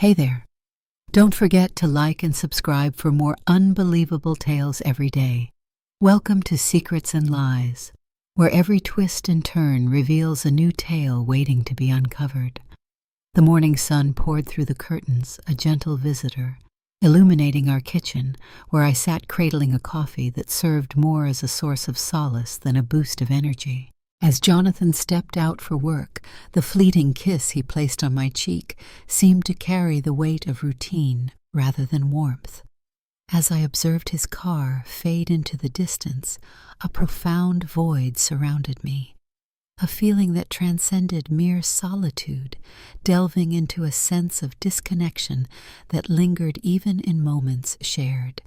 Hey there. Don't forget to like and subscribe for more unbelievable tales every day. Welcome to Secrets and Lies, where every twist and turn reveals a new tale waiting to be uncovered. The morning sun poured through the curtains, a gentle visitor, illuminating our kitchen, where I sat cradling a coffee that served more as a source of solace than a boost of energy. As Jonathan stepped out for work, the fleeting kiss he placed on my cheek seemed to carry the weight of routine rather than warmth. As I observed his car fade into the distance, a profound void surrounded me, a feeling that transcended mere solitude, delving into a sense of disconnection that lingered even in moments shared.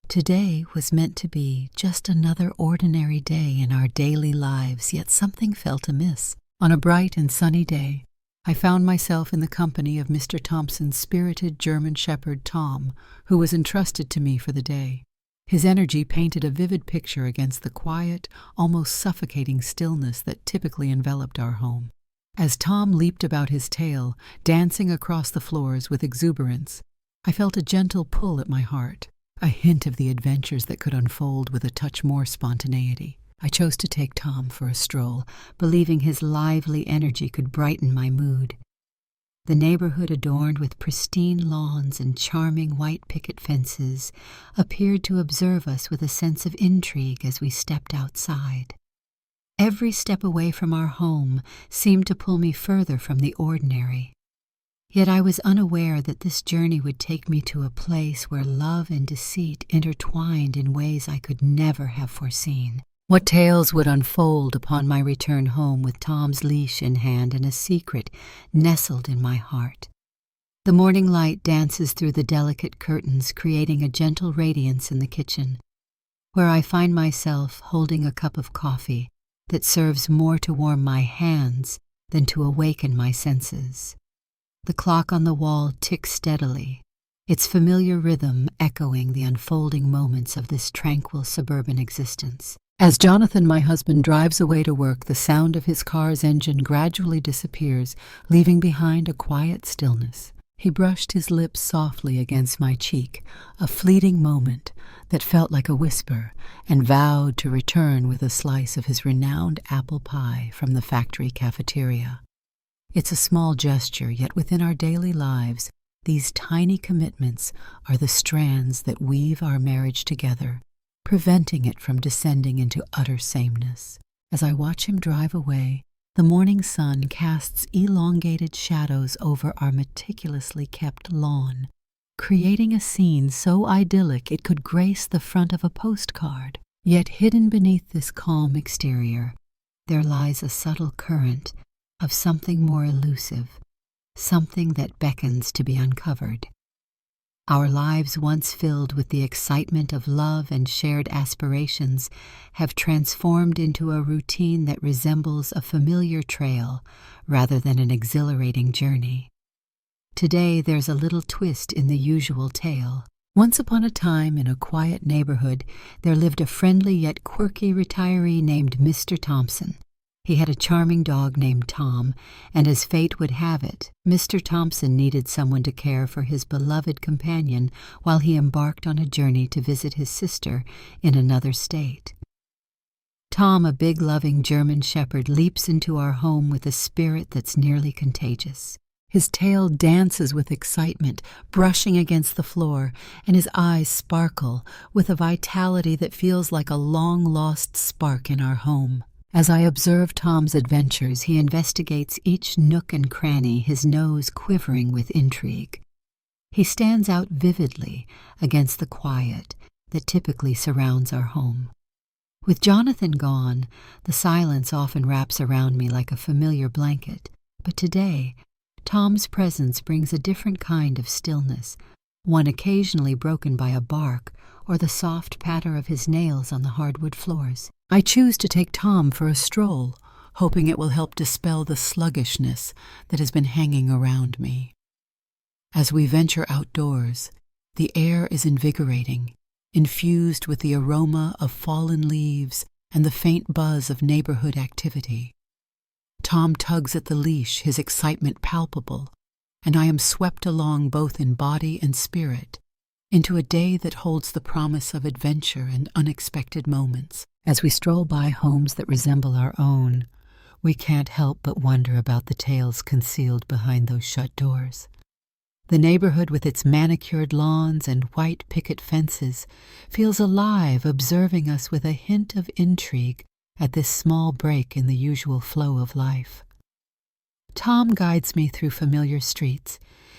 Today was meant to be just another ordinary day in our daily lives, yet something felt amiss. On a bright and sunny day, I found myself in the company of Mr. Thompson's spirited German shepherd Tom, who was entrusted to me for the day. His energy painted a vivid picture against the quiet, almost suffocating stillness that typically enveloped our home. As Tom leaped about his tail, dancing across the floors with exuberance, I felt a gentle pull at my heart. A hint of the adventures that could unfold with a touch more spontaneity. I chose to take Tom for a stroll, believing his lively energy could brighten my mood. The neighborhood, adorned with pristine lawns and charming white picket fences, appeared to observe us with a sense of intrigue as we stepped outside. Every step away from our home seemed to pull me further from the ordinary. Yet I was unaware that this journey would take me to a place where love and deceit intertwined in ways I could never have foreseen. What tales would unfold upon my return home with Tom's leash in hand and a secret nestled in my heart? The morning light dances through the delicate curtains, creating a gentle radiance in the kitchen, where I find myself holding a cup of coffee that serves more to warm my hands than to awaken my senses. The clock on the wall ticks steadily, its familiar rhythm echoing the unfolding moments of this tranquil suburban existence. As Jonathan, my husband, drives away to work, the sound of his car's engine gradually disappears, leaving behind a quiet stillness. He brushed his lips softly against my cheek, a fleeting moment that felt like a whisper, and vowed to return with a slice of his renowned apple pie from the factory cafeteria. It's a small gesture, yet within our daily lives, these tiny commitments are the strands that weave our marriage together, preventing it from descending into utter sameness. As I watch him drive away, the morning sun casts elongated shadows over our meticulously kept lawn, creating a scene so idyllic it could grace the front of a postcard. Yet hidden beneath this calm exterior, there lies a subtle current of something more elusive, something that beckons to be uncovered. Our lives, once filled with the excitement of love and shared aspirations, have transformed into a routine that resembles a familiar trail rather than an exhilarating journey. Today there's a little twist in the usual tale. Once upon a time, in a quiet neighborhood, there lived a friendly yet quirky retiree named Mr. Thompson. He had a charming dog named Tom, and as fate would have it, Mr. Thompson needed someone to care for his beloved companion while he embarked on a journey to visit his sister in another state. Tom, a big, loving German shepherd, leaps into our home with a spirit that's nearly contagious. His tail dances with excitement, brushing against the floor, and his eyes sparkle with a vitality that feels like a long-lost spark in our home. As I observe Tom's adventures, he investigates each nook and cranny, his nose quivering with intrigue. He stands out vividly against the quiet that typically surrounds our home. With Jonathan gone, the silence often wraps around me like a familiar blanket, but today, Tom's presence brings a different kind of stillness, one occasionally broken by a bark or the soft patter of his nails on the hardwood floors. I choose to take Tom for a stroll, hoping it will help dispel the sluggishness that has been hanging around me. As we venture outdoors, the air is invigorating, infused with the aroma of fallen leaves and the faint buzz of neighborhood activity. Tom tugs at the leash, his excitement palpable, and I am swept along both in body and spirit into a day that holds the promise of adventure and unexpected moments. As we stroll by homes that resemble our own, we can't help but wonder about the tales concealed behind those shut doors. The neighborhood with its manicured lawns and white picket fences feels alive, observing us with a hint of intrigue at this small break in the usual flow of life. Tom guides me through familiar streets,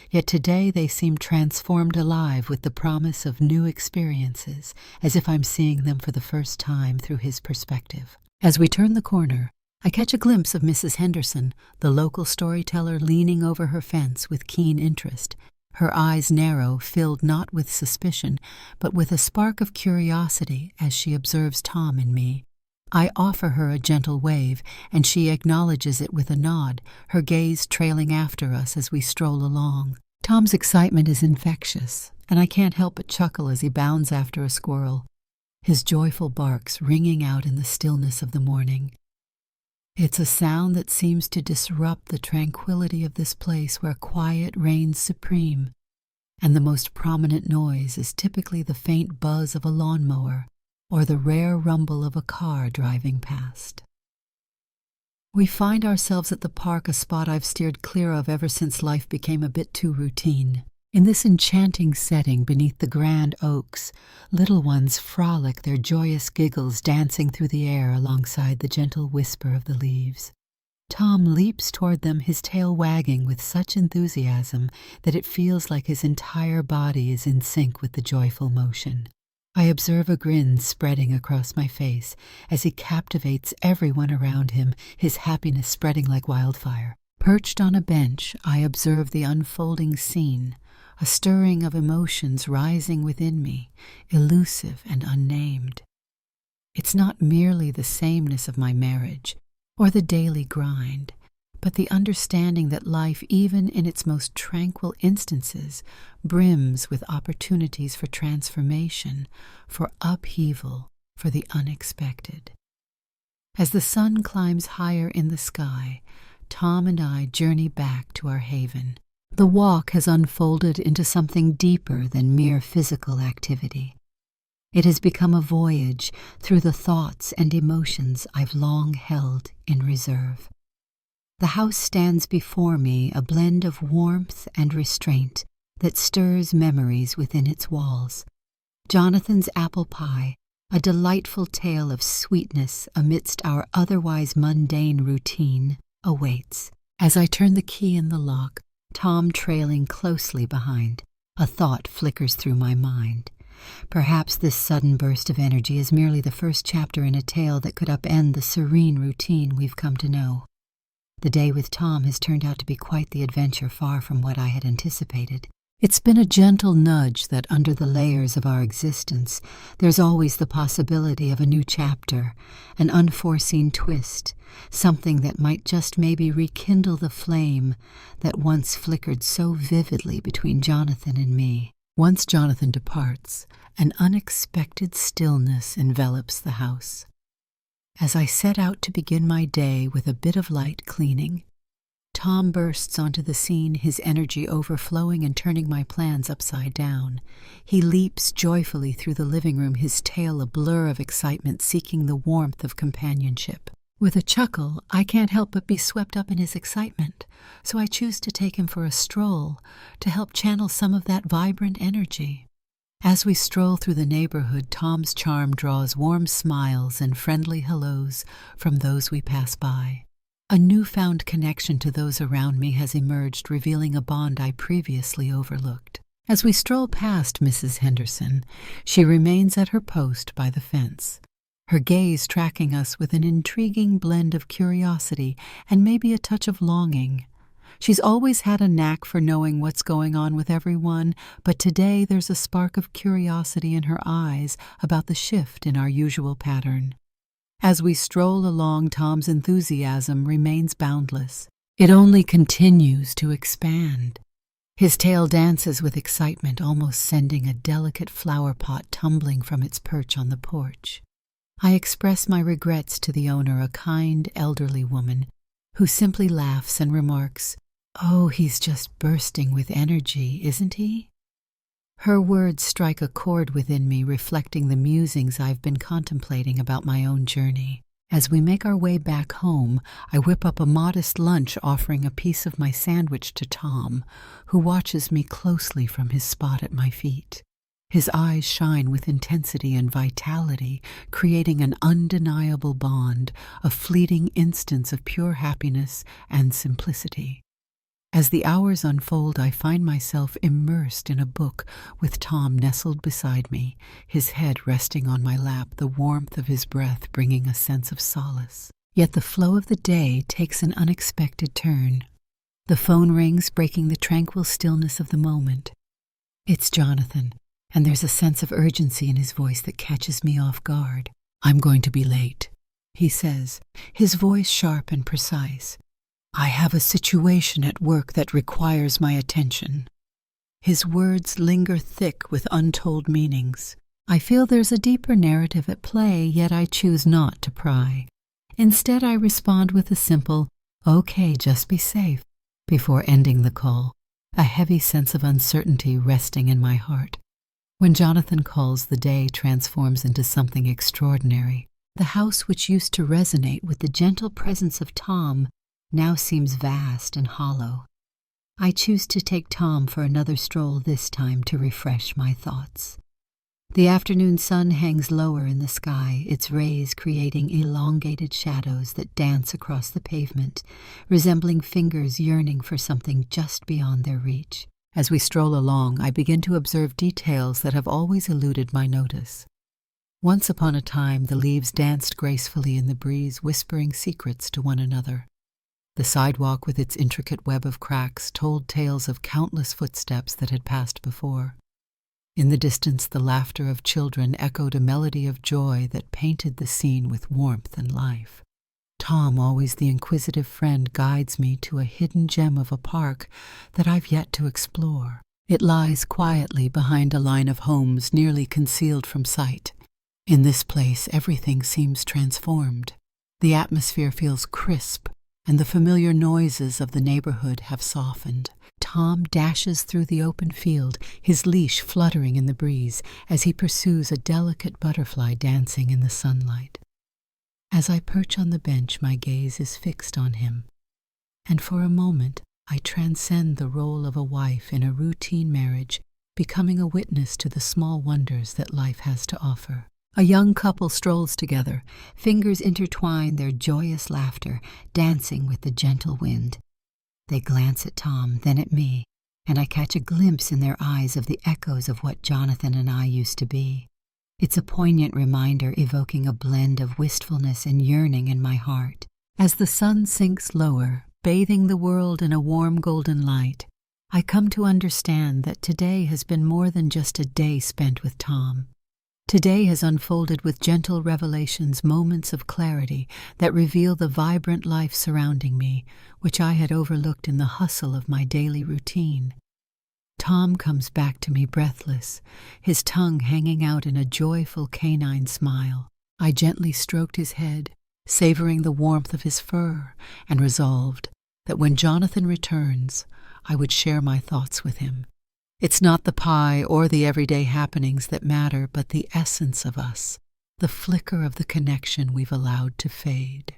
yet today they seem transformed alive with the promise of new experiences, as if I'm seeing them for the first time through his perspective. As we turn the corner, I catch a glimpse of Mrs. Henderson, the local storyteller, leaning over her fence with keen interest, her eyes narrow, filled not with suspicion, but with a spark of curiosity as she observes Tom and me. I offer her a gentle wave, and she acknowledges it with a nod, her gaze trailing after us as we stroll along. Tom's excitement is infectious, and I can't help but chuckle as he bounds after a squirrel, his joyful barks ringing out in the stillness of the morning. It's a sound that seems to disrupt the tranquility of this place where quiet reigns supreme, and the most prominent noise is typically the faint buzz of a lawnmower or the rare rumble of a car driving past. We find ourselves at the park, a spot I've steered clear of ever since life became a bit too routine. In this enchanting setting beneath the grand oaks, little ones frolic, their joyous giggles dancing through the air alongside the gentle whisper of the leaves. Tom leaps toward them, his tail wagging with such enthusiasm that it feels like his entire body is in sync with the joyful motion. I observe a grin spreading across my face as he captivates everyone around him, his happiness spreading like wildfire. Perched on a bench, I observe the unfolding scene, a stirring of emotions rising within me, elusive and unnamed. It's not merely the sameness of my marriage or the daily grind, but the understanding that life, even in its most tranquil instances, brims with opportunities for transformation, for upheaval, for the unexpected. As the sun climbs higher in the sky, Tom and I journey back to our haven. The walk has unfolded into something deeper than mere physical activity. It has become a voyage through the thoughts and emotions I've long held in reserve. The house stands before me, a blend of warmth and restraint that stirs memories within its walls. Jonathan's apple pie, a delightful tale of sweetness amidst our otherwise mundane routine, awaits. As I turn the key in the lock, Tom trailing closely behind, a thought flickers through my mind. Perhaps this sudden burst of energy is merely the first chapter in a tale that could upend the serene routine we've come to know. The day with Tom has turned out to be quite the adventure, far from what I had anticipated. It's been a gentle nudge that under the layers of our existence, there's always the possibility of a new chapter, an unforeseen twist, something that might just maybe rekindle the flame that once flickered so vividly between Jonathan and me. Once Jonathan departs, an unexpected stillness envelops the house. As I set out to begin my day with a bit of light cleaning, Tom bursts onto the scene, his energy overflowing and turning my plans upside down. He leaps joyfully through the living room, his tail a blur of excitement, seeking the warmth of companionship. With a chuckle, I can't help but be swept up in his excitement, so I choose to take him for a stroll to help channel some of that vibrant energy. As we stroll through the neighborhood, Tom's charm draws warm smiles and friendly hellos from those we pass by. A newfound connection to those around me has emerged, revealing a bond I previously overlooked. As we stroll past Mrs. Henderson, she remains at her post by the fence, her gaze tracking us with an intriguing blend of curiosity and maybe a touch of longing. She's always had a knack for knowing what's going on with everyone, but today there's a spark of curiosity in her eyes about the shift in our usual pattern. As we stroll along, Tom's enthusiasm remains boundless. It only continues to expand. His tail dances with excitement, almost sending a delicate flower pot tumbling from its perch on the porch. I express my regrets to the owner, a kind elderly woman, who simply laughs and remarks, Oh, he's just bursting with energy, isn't he? Her words strike a chord within me, reflecting the musings I've been contemplating about my own journey. As we make our way back home, I whip up a modest lunch, offering a piece of my sandwich to Tom, who watches me closely from his spot at my feet. His eyes shine with intensity and vitality, creating an undeniable bond, a fleeting instance of pure happiness and simplicity. As the hours unfold, I find myself immersed in a book with Tom nestled beside me, his head resting on my lap, the warmth of his breath bringing a sense of solace. Yet the flow of the day takes an unexpected turn. The phone rings, breaking the tranquil stillness of the moment. It's Jonathan, and there's a sense of urgency in his voice that catches me off guard. "I'm going to be late," he says, his voice sharp and precise. "I have a situation at work that requires my attention." His words linger thick with untold meanings. I feel there's a deeper narrative at play, yet I choose not to pry. Instead, I respond with a simple, "Okay, just be safe," before ending the call, a heavy sense of uncertainty resting in my heart. When Jonathan calls, the day transforms into something extraordinary. The house, which used to resonate with the gentle presence of Tom, now seems vast and hollow. I choose to take Tom for another stroll, this time to refresh my thoughts. The afternoon sun hangs lower in the sky, its rays creating elongated shadows that dance across the pavement, resembling fingers yearning for something just beyond their reach. As we stroll along, I begin to observe details that have always eluded my notice. Once upon a time, the leaves danced gracefully in the breeze, whispering secrets to one another. The sidewalk with its intricate web of cracks told tales of countless footsteps that had passed before. In the distance, the laughter of children echoed a melody of joy that painted the scene with warmth and life. Tom, always the inquisitive friend, guides me to a hidden gem of a park that I've yet to explore. It lies quietly behind a line of homes nearly concealed from sight. In this place, everything seems transformed. The atmosphere feels crisp, and the familiar noises of the neighborhood have softened. Tom dashes through the open field, his leash fluttering in the breeze as he pursues a delicate butterfly dancing in the sunlight. As I perch on the bench, my gaze is fixed on him, and for a moment I transcend the role of a wife in a routine marriage, becoming a witness to the small wonders that life has to offer. A young couple strolls together, fingers intertwine their joyous laughter, dancing with the gentle wind. They glance at Tom, then at me, and I catch a glimpse in their eyes of the echoes of what Jonathan and I used to be. It's a poignant reminder, evoking a blend of wistfulness and yearning in my heart. As the sun sinks lower, bathing the world in a warm golden light, I come to understand that today has been more than just a day spent with Tom. Today has unfolded with gentle revelations, moments of clarity that reveal the vibrant life surrounding me, which I had overlooked in the hustle of my daily routine. Tom comes back to me breathless, his tongue hanging out in a joyful canine smile. I gently stroked his head, savoring the warmth of his fur, and resolved that when Jonathan returns, I would share my thoughts with him. It's not the pie or the everyday happenings that matter, but the essence of us, the flicker of the connection we've allowed to fade.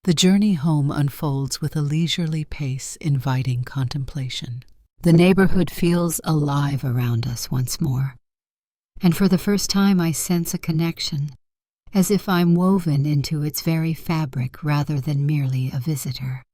The journey home unfolds with a leisurely pace, inviting contemplation. The neighborhood feels alive around us once more, and for the first time I sense a connection, as if I'm woven into its very fabric rather than merely a visitor.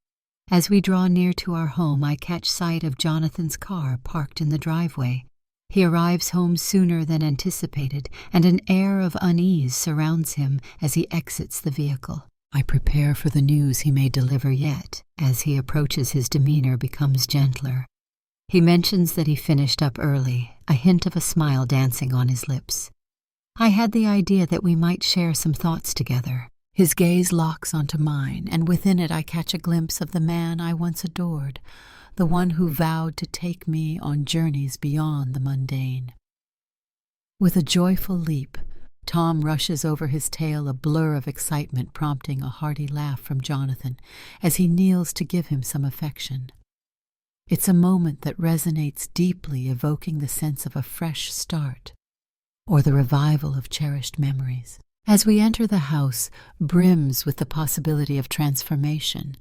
As we draw near to our home, I catch sight of Jonathan's car parked in the driveway. He arrives home sooner than anticipated, and an air of unease surrounds him as he exits the vehicle. I prepare for the news he may deliver, yet, as he approaches, his demeanor becomes gentler. He mentions that he finished up early, a hint of a smile dancing on his lips. I had the idea that we might share some thoughts together. His gaze locks onto mine, and within it I catch a glimpse of the man I once adored, the one who vowed to take me on journeys beyond the mundane. With a joyful leap, Tom rushes over his tail, a blur of excitement prompting a hearty laugh from Jonathan as he kneels to give him some affection. It's a moment that resonates deeply, evoking the sense of a fresh start or the revival of cherished memories. As we enter, the house brims with the possibility of transformation,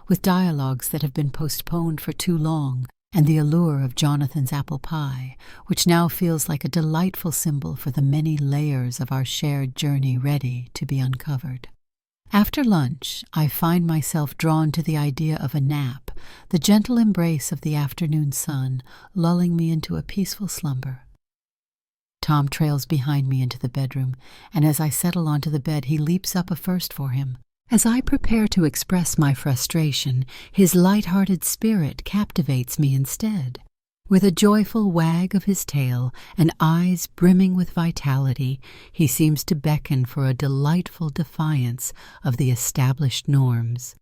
with dialogues that have been postponed for too long, and the allure of Jonathan's apple pie, which now feels like a delightful symbol for the many layers of our shared journey ready to be uncovered. After lunch, I find myself drawn to the idea of a nap, the gentle embrace of the afternoon sun lulling me into a peaceful slumber. Tom trails behind me into the bedroom, and as I settle onto the bed, he leaps up a first for him. As I prepare to express my frustration, his light-hearted spirit captivates me instead. With a joyful wag of his tail and eyes brimming with vitality, he seems to beckon for a delightful defiance of the established norms.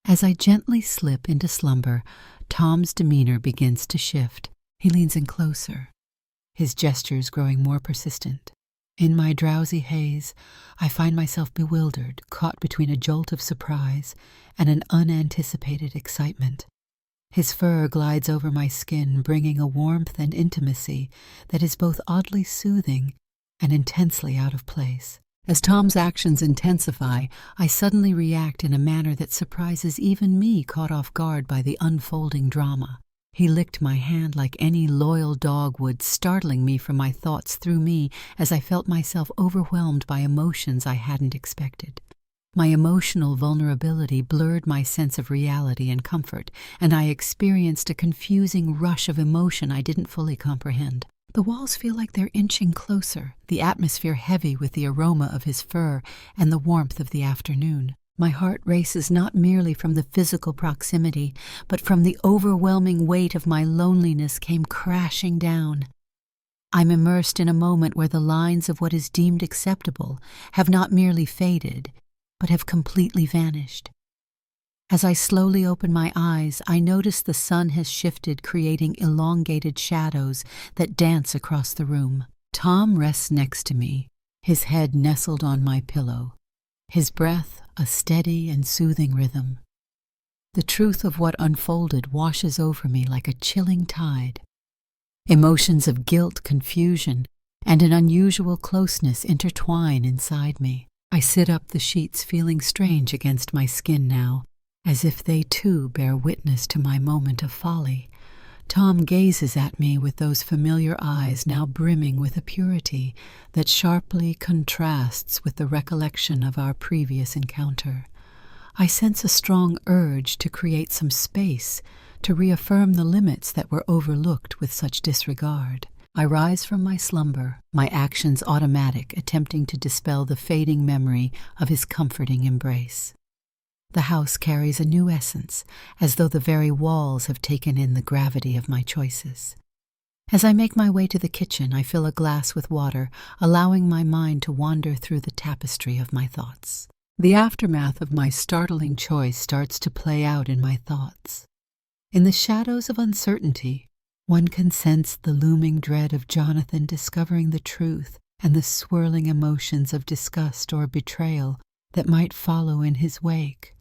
As I gently slip into slumber, Tom's demeanor begins to shift. He leans in closer, his gestures growing more persistent. In my drowsy haze, I find myself bewildered, caught between a jolt of surprise and an unanticipated excitement. His fur glides over my skin, bringing a warmth and intimacy that is both oddly soothing and intensely out of place. As Tom's actions intensify, I suddenly react in a manner that surprises even me, caught off guard by the unfolding drama. He licked my hand like any loyal dog would, startling me from my thoughts through me as I felt myself overwhelmed by emotions I hadn't expected. My emotional vulnerability blurred my sense of reality and comfort, and I experienced a confusing rush of emotion I didn't fully comprehend. The walls feel like they're inching closer, the atmosphere heavy with the aroma of his fur and the warmth of the afternoon. My heart races not merely from the physical proximity, but from the overwhelming weight of my loneliness came crashing down. I'm immersed in a moment where the lines of what is deemed acceptable have not merely faded, but have completely vanished. As I slowly open my eyes, I notice the sun has shifted, creating elongated shadows that dance across the room. Tom rests next to me, his head nestled on my pillow, his breath a steady and soothing rhythm. The truth of what unfolded washes over me like a chilling tide. Emotions of guilt, confusion, and an unusual closeness intertwine inside me. I sit up the sheets, feeling strange against my skin now, as if they too bear witness to my moment of folly. Tom gazes at me with those familiar eyes now brimming with a purity that sharply contrasts with the recollection of our previous encounter. I sense a strong urge to create some space, to reaffirm the limits that were overlooked with such disregard. I rise from my slumber, my actions automatic, attempting to dispel the fading memory of his comforting embrace. The house carries a new essence, as though the very walls have taken in the gravity of my choices. As I make my way to the kitchen, I fill a glass with water, allowing my mind to wander through the tapestry of my thoughts. The aftermath of my startling choice starts to play out in my thoughts. In the shadows of uncertainty, one can sense the looming dread of Jonathan discovering the truth and the swirling emotions of disgust or betrayal that might follow in his wake.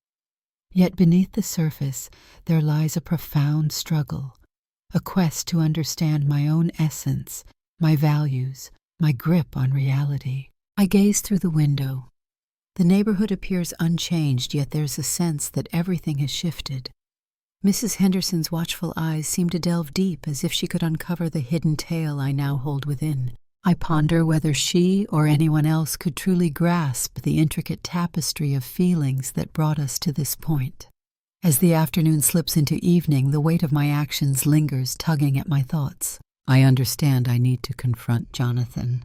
Yet beneath the surface there lies a profound struggle, a quest to understand my own essence, my values, my grip on reality. I gaze through the window. The neighborhood appears unchanged, yet there's a sense that everything has shifted. Mrs. Henderson's watchful eyes seem to delve deep, as if she could uncover the hidden tale I now hold within. I ponder whether she or anyone else could truly grasp the intricate tapestry of feelings that brought us to this point. As the afternoon slips into evening, the weight of my actions lingers, tugging at my thoughts. I understand I need to confront Jonathan.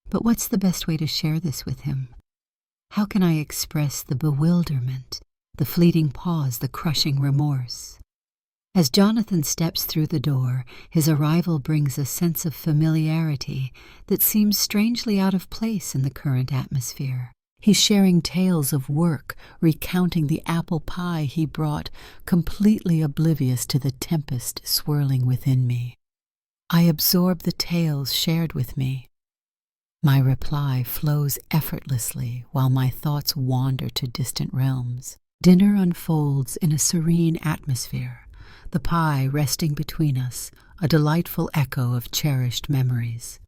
But what's the best way to share this with him? How can I express the bewilderment, the fleeting pause, the crushing remorse? As Jonathan steps through the door, his arrival brings a sense of familiarity that seems strangely out of place in the current atmosphere. He's sharing tales of work, recounting the apple pie he brought, completely oblivious to the tempest swirling within me. I absorb the tales shared with me. My reply flows effortlessly while my thoughts wander to distant realms. Dinner unfolds in a serene atmosphere. the pie resting between us, a delightful echo of cherished memories.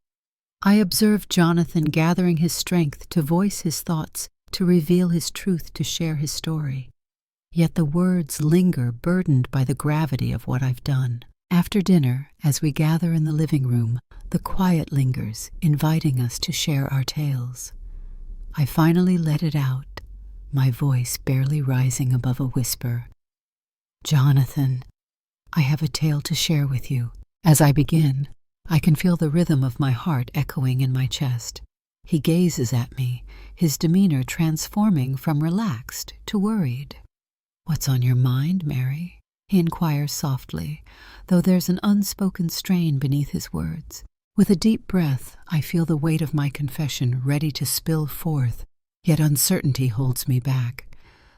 I observed Jonathan gathering his strength to voice his thoughts, to reveal his truth, to share his story. Yet the words linger, burdened by the gravity of what I've done. After dinner, as we gather in the living room, the quiet lingers, inviting us to share our tales. I finally let it out, my voice barely rising above a whisper. Jonathan, I have a tale to share with you. As I begin, I can feel the rhythm of my heart echoing in my chest. He gazes at me, his demeanor transforming from relaxed to worried. What's on your mind, Mary? He inquires softly, though there's an unspoken strain beneath his words. With a deep breath, I feel the weight of my confession ready to spill forth, yet uncertainty holds me back.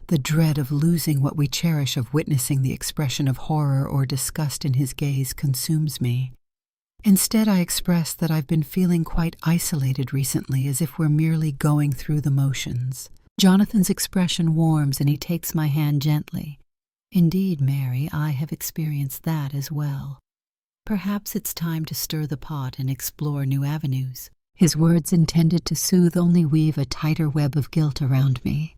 The dread of losing what we cherish, of witnessing the expression of horror or disgust in his gaze, consumes me. Instead, I express that I've been feeling quite isolated recently, as if we're merely going through the motions. Jonathan's expression warms and he takes my hand gently. Indeed, Mary, I have experienced that as well. Perhaps it's time to stir the pot and explore new avenues. His words, intended to soothe, only weave a tighter web of guilt around me.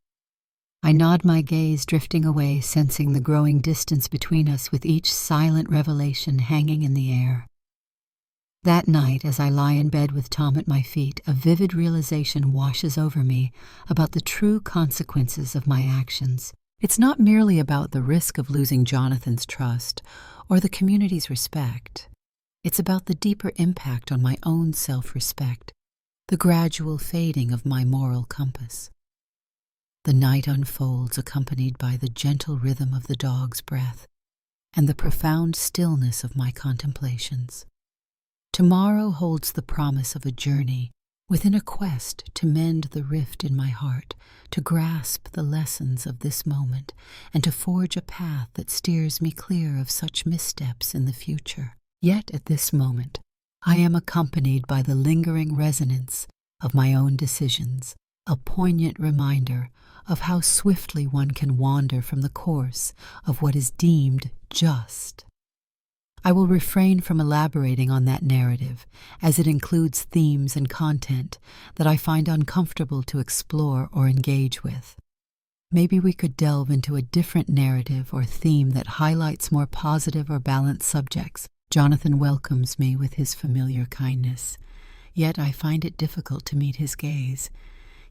I nod my gaze, drifting away, sensing the growing distance between us, with each silent revelation hanging in the air. That night, as I lie in bed with Tom at my feet, a vivid realization washes over me about the true consequences of my actions. It's not merely about the risk of losing Jonathan's trust or the community's respect. It's about the deeper impact on my own self-respect, the gradual fading of my moral compass. The night unfolds, accompanied by the gentle rhythm of the dog's breath and the profound stillness of my contemplations. Tomorrow holds the promise of a journey within a quest to mend the rift in my heart, to grasp the lessons of this moment, and to forge a path that steers me clear of such missteps in the future. Yet at this moment, I am accompanied by the lingering resonance of my own decisions, a poignant reminder of how swiftly one can wander from the course of what is deemed just. I will refrain from elaborating on that narrative, as it includes themes and content that I find uncomfortable to explore or engage with. Maybe we could delve into a different narrative or theme that highlights more positive or balanced subjects. Jonathan welcomes me with his familiar kindness, yet I find it difficult to meet his gaze.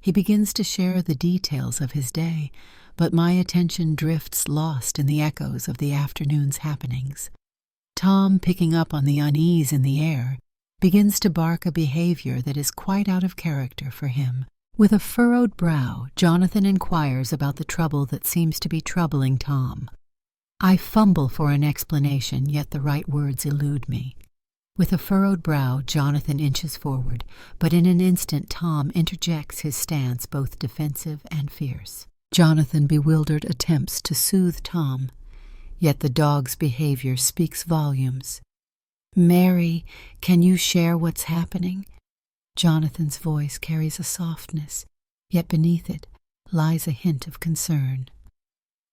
He begins to share the details of his day, but my attention drifts, lost in the echoes of the afternoon's happenings. Tom, picking up on the unease in the air, begins to bark a behavior that is quite out of character for him. With a furrowed brow, Jonathan inquires about the trouble that seems to be troubling Tom. I fumble for an explanation, yet the right words elude me. With a furrowed brow, Jonathan inches forward, but in an instant Tom interjects, his stance both defensive and fierce. Jonathan, bewildered, attempts to soothe Tom, yet the dog's behavior speaks volumes. Mary, can you share what's happening? Jonathan's voice carries a softness, yet beneath it lies a hint of concern.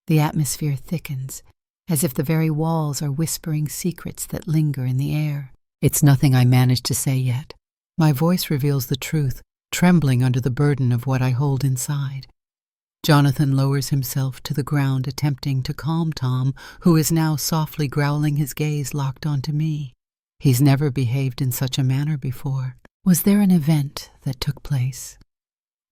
The atmosphere thickens, as if the very walls are whispering secrets that linger in the air. It's nothing, I manage to say yet. My voice reveals the truth, trembling under the burden of what I hold inside. Jonathan lowers himself to the ground, attempting to calm Tom, who is now softly growling, his gaze locked onto me. He's never behaved in such a manner before. Was there an event that took place?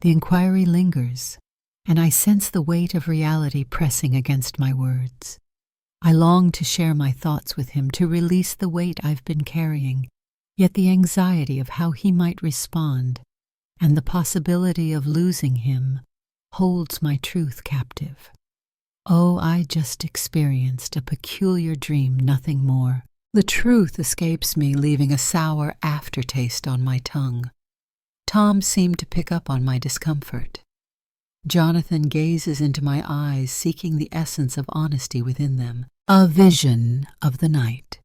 The inquiry lingers, and I sense the weight of reality pressing against my words. I long to share my thoughts with him, to release the weight I've been carrying, yet the anxiety of how he might respond, and the possibility of losing him, holds my truth captive. Oh, I just experienced a peculiar dream, nothing more. The truth escapes me, leaving a sour aftertaste on my tongue. Tom seemed to pick up on my discomfort. Jonathan gazes into my eyes, seeking the essence of honesty within them, a vision of the night.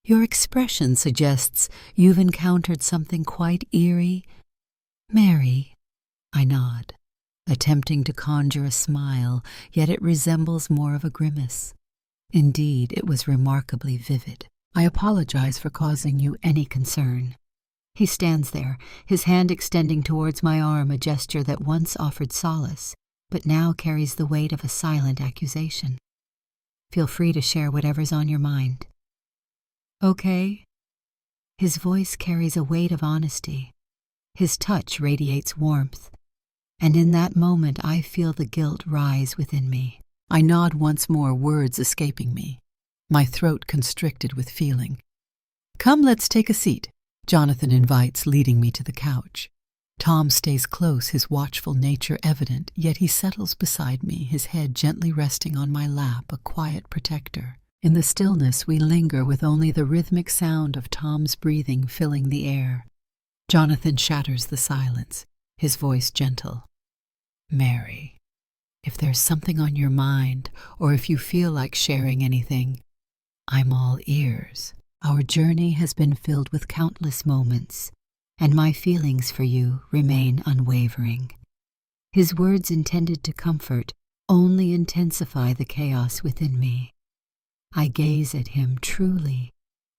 Your expression suggests you've encountered something quite eerie. Mary, I nod, attempting to conjure a smile, yet it resembles more of a grimace. Indeed, it was remarkably vivid. I apologize for causing you any concern. He stands there, his hand extending towards my arm, a gesture that once offered solace, but now carries the weight of a silent accusation. Feel free to share whatever's on your mind. Okay? His voice carries a weight of honesty. His touch radiates warmth. And in that moment I feel the guilt rise within me. I nod once more, words escaping me, my throat constricted with feeling. Come, let's take a seat, Jonathan invites, leading me to the couch. Tom stays close, his watchful nature evident, yet he settles beside me, his head gently resting on my lap, a quiet protector. In the stillness we linger, with only the rhythmic sound of Tom's breathing filling the air. Jonathan shatters the silence, his voice gentle. Mary, if there's something on your mind, or if you feel like sharing anything, I'm all ears. Our journey has been filled with countless moments, and my feelings for you remain unwavering. His words, intended to comfort, only intensify the chaos within me. I gaze at him truly,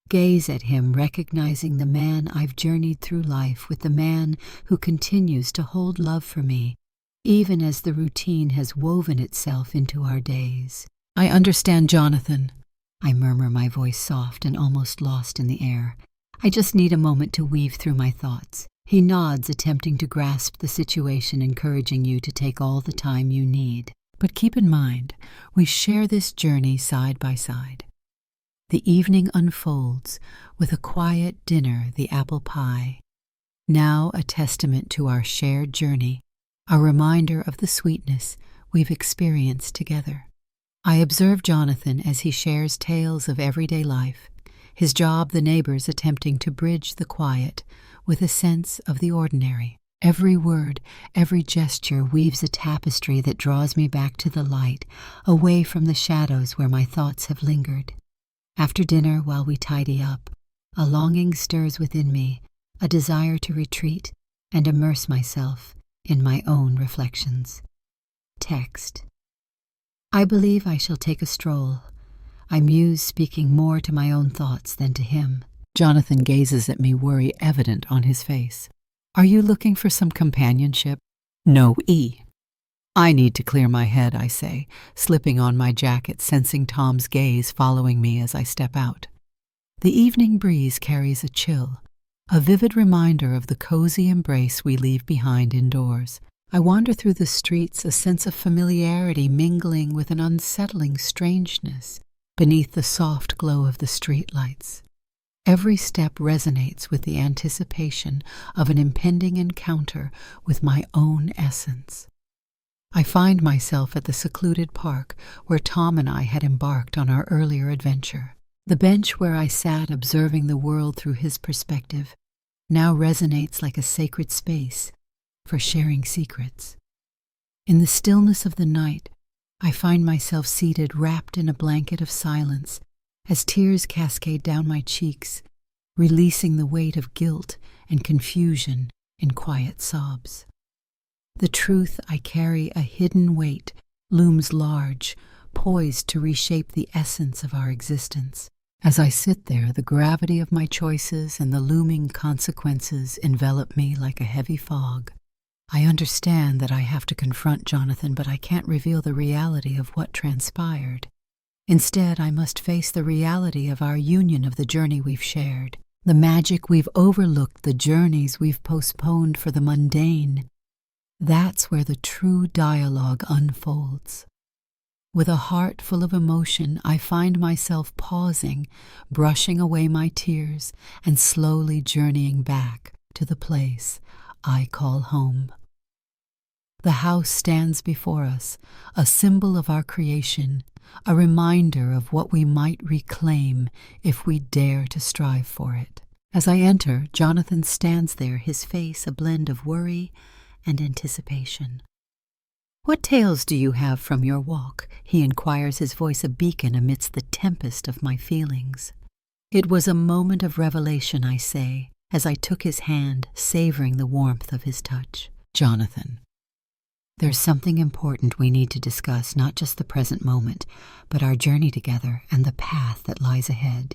gaze at him recognizing the man I've journeyed through life with, the man who continues to hold love for me, even as the routine has woven itself into our days. I understand, Jonathan. I murmur, my voice soft and almost lost in the air. I just need a moment to weave through my thoughts. He nods, attempting to grasp the situation, encouraging you to take all the time you need. But keep in mind, we share this journey side by side. The evening unfolds with a quiet dinner, the apple pie, now a testament to our shared journey, a reminder of the sweetness we've experienced together. I observe Jonathan as he shares tales of everyday life, his job, the neighbors attempting to bridge the quiet with a sense of the ordinary. Every word, every gesture weaves a tapestry that draws me back to the light, away from the shadows where my thoughts have lingered. After dinner, while we tidy up, a longing stirs within me, a desire to retreat and immerse myself in my own reflections. Text. I believe I shall take a stroll. I muse, speaking more to my own thoughts than to him. Jonathan gazes at me, worry evident on his face. Are you looking for some companionship? No, E. I need to clear my head, I say, slipping on my jacket, sensing Tom's gaze following me as I step out. The evening breeze carries a chill, a vivid reminder of the cozy embrace we leave behind indoors. I wander through the streets, a sense of familiarity mingling with an unsettling strangeness beneath the soft glow of the streetlights. Every step resonates with the anticipation of an impending encounter with my own essence. I find myself at the secluded park where Tom and I had embarked on our earlier adventure. The bench where I sat observing the world through his perspective now resonates like a sacred space for sharing secrets. In the stillness of the night, I find myself seated, wrapped in a blanket of silence, as tears cascade down my cheeks, releasing the weight of guilt and confusion in quiet sobs. The truth I carry, a hidden weight, looms large, poised to reshape the essence of our existence. As I sit there, the gravity of my choices and the looming consequences envelop me like a heavy fog. I understand that I have to confront Jonathan, but I can't reveal the reality of what transpired. Instead, I must face the reality of our union, of the journey we've shared, the magic we've overlooked, the journeys we've postponed for the mundane. That's where the true dialogue unfolds. With a heart full of emotion, I find myself pausing, brushing away my tears, and slowly journeying back to the place I call home. The house stands before us, a symbol of our creation, a reminder of what we might reclaim if we dare to strive for it. As I enter, Jonathan stands there, his face a blend of worry and anticipation. "What tales do you have from your walk?" he inquires, his voice a beacon amidst the tempest of my feelings. It was a moment of revelation, I say, as I took his hand, savoring the warmth of his touch. "Jonathan, There's something important we need to discuss, not just the present moment, but our journey together and the path that lies ahead.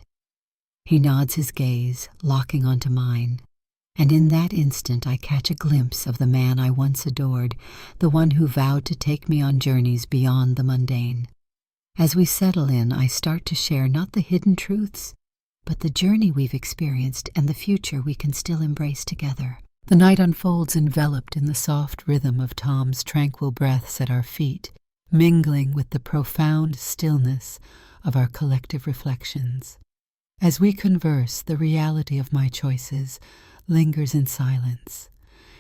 He nods his gaze, locking onto mine, and in that instant I catch a glimpse of the man I once adored, the one who vowed to take me on journeys beyond the mundane. As we settle in, I start to share not the hidden truths, but the journey we've experienced and the future we can still embrace together. The night unfolds enveloped in the soft rhythm of Tom's tranquil breaths at our feet, mingling with the profound stillness of our collective reflections. As we converse, the reality of my choices lingers in silence,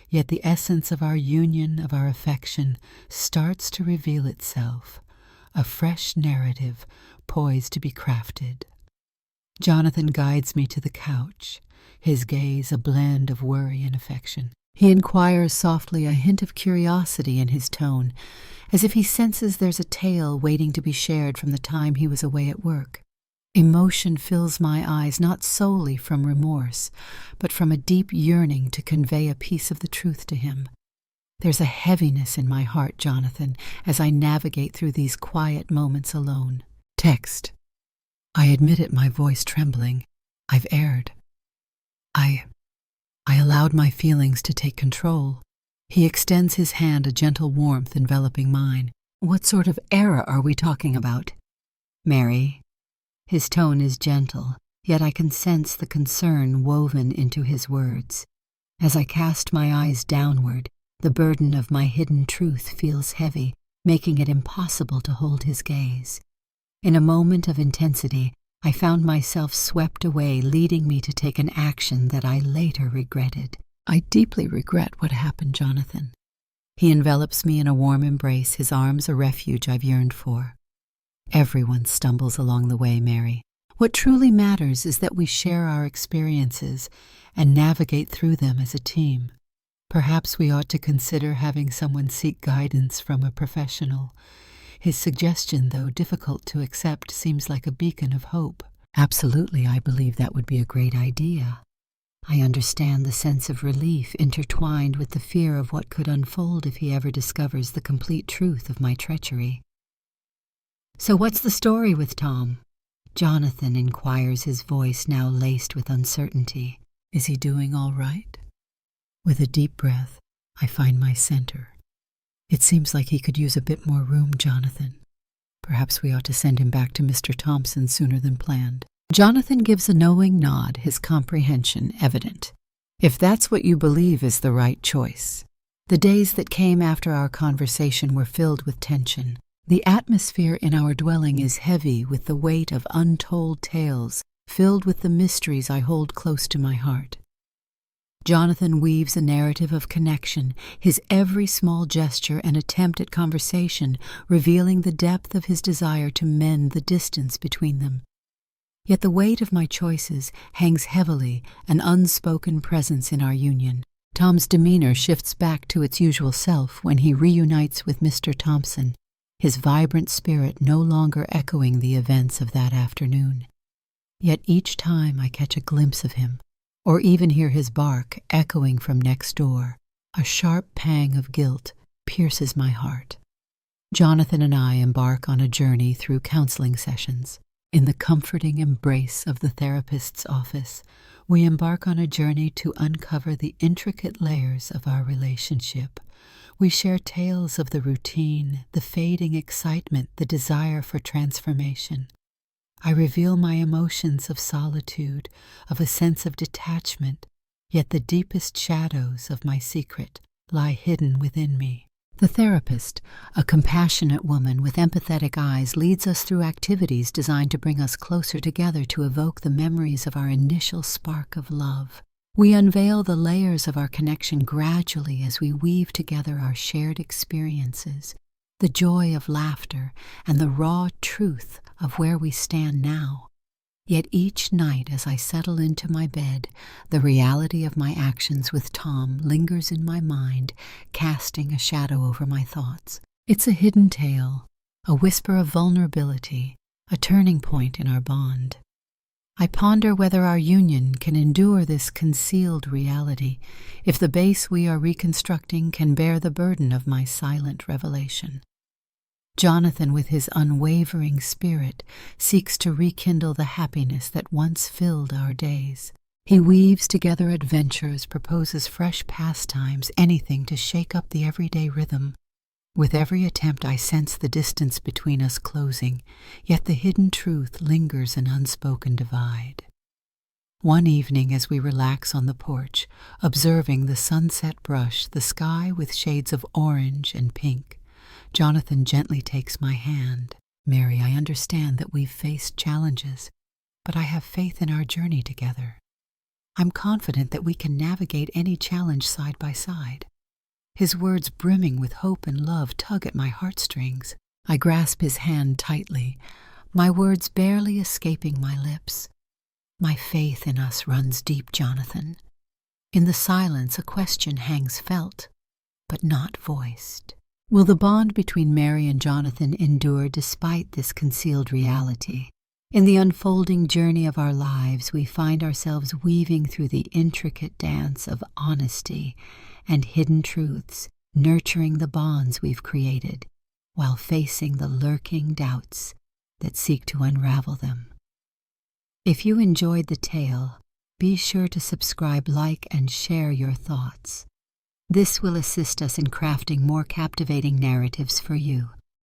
yet the essence of our union, of our affection, starts to reveal itself, a fresh narrative poised to be crafted. Jonathan guides me to the couch, his gaze a blend of worry and affection. He inquires softly, a hint of curiosity in his tone, as if he senses there's a tale waiting to be shared from the time he was away at work. Emotion fills my eyes, not solely from remorse, but from a deep yearning to convey a piece of the truth to him. There's a heaviness in my heart, Jonathan, as I navigate through these quiet moments alone. Text. I admit it, my voice trembling. I've erred. I allowed my feelings to take control. He extends his hand, a gentle warmth enveloping mine. What sort of error are we talking about? Mary. His tone is gentle, yet I can sense the concern woven into his words. As I cast my eyes downward, the burden of my hidden truth feels heavy, making it impossible to hold his gaze. In a moment of intensity, I found myself swept away, leading me to take an action that I later regretted. I deeply regret what happened, Jonathan. He envelops me in a warm embrace, his arms a refuge I've yearned for. Everyone stumbles along the way, Mary. What truly matters is that we share our experiences and navigate through them as a team. Perhaps we ought to consider having someone seek guidance from a professional. His suggestion, though difficult to accept, seems like a beacon of hope. Absolutely, I believe that would be a great idea. I understand the sense of relief intertwined with the fear of what could unfold if he ever discovers the complete truth of my treachery. So what's the story with Tom? Jonathan inquires, his voice now laced with uncertainty. Is he doing all right? With a deep breath, I find my center. It seems like he could use a bit more room, Jonathan. Perhaps we ought to send him back to Mr. Thompson sooner than planned. Jonathan gives a knowing nod, his comprehension evident. If that's what you believe is the right choice. The days that came after our conversation were filled with tension. The atmosphere in our dwelling is heavy with the weight of untold tales, filled with the mysteries I hold close to my heart. Jonathan weaves a narrative of connection, his every small gesture and attempt at conversation revealing the depth of his desire to mend the distance between them. Yet the weight of my choices hangs heavily, an unspoken presence in our union. Tom's demeanor shifts back to its usual self when he reunites with Mr. Thompson, his vibrant spirit no longer echoing the events of that afternoon. Yet each time I catch a glimpse of him, or even hear his bark echoing from next door, a sharp pang of guilt pierces my heart. Jonathan and I embark on a journey through counseling sessions. In the comforting embrace of the therapist's office, we embark on a journey to uncover the intricate layers of our relationship. We share tales of the routine, the fading excitement, the desire for transformation. I reveal my emotions of solitude, of a sense of detachment, yet the deepest shadows of my secret lie hidden within me. The therapist, a compassionate woman with empathetic eyes, leads us through activities designed to bring us closer together to evoke the memories of our initial spark of love. We unveil the layers of our connection gradually as we weave together our shared experiences, the joy of laughter and the raw truth of where we stand now. Yet each night as I settle into my bed, the reality of my actions with Tom lingers in my mind, casting a shadow over my thoughts. It's a hidden tale, a whisper of vulnerability, a turning point in our bond. I ponder whether our union can endure this concealed reality, if the base we are reconstructing can bear the burden of my silent revelation. Jonathan, with his unwavering spirit, seeks to rekindle the happiness that once filled our days. He weaves together adventures, proposes fresh pastimes, anything to shake up the everyday rhythm. With every attempt, I sense the distance between us closing, yet the hidden truth lingers an unspoken divide. One evening, as we relax on the porch, observing the sunset brush the sky with shades of orange and pink, Jonathan gently takes my hand. "Mary, I understand that we've faced challenges, but I have faith in our journey together. I'm confident that we can navigate any challenge side by side." His words, brimming with hope and love, tug at my heartstrings. I grasp his hand tightly, my words barely escaping my lips. "My faith in us runs deep, Jonathan." In the silence, a question hangs felt, but not voiced. Will the bond between Mary and Jonathan endure despite this concealed reality? In the unfolding journey of our lives, we find ourselves weaving through the intricate dance of honesty and hidden truths, nurturing the bonds we've created, while facing the lurking doubts that seek to unravel them. If you enjoyed the tale, be sure to subscribe, like, and share your thoughts. This will assist us in crafting more captivating narratives for you.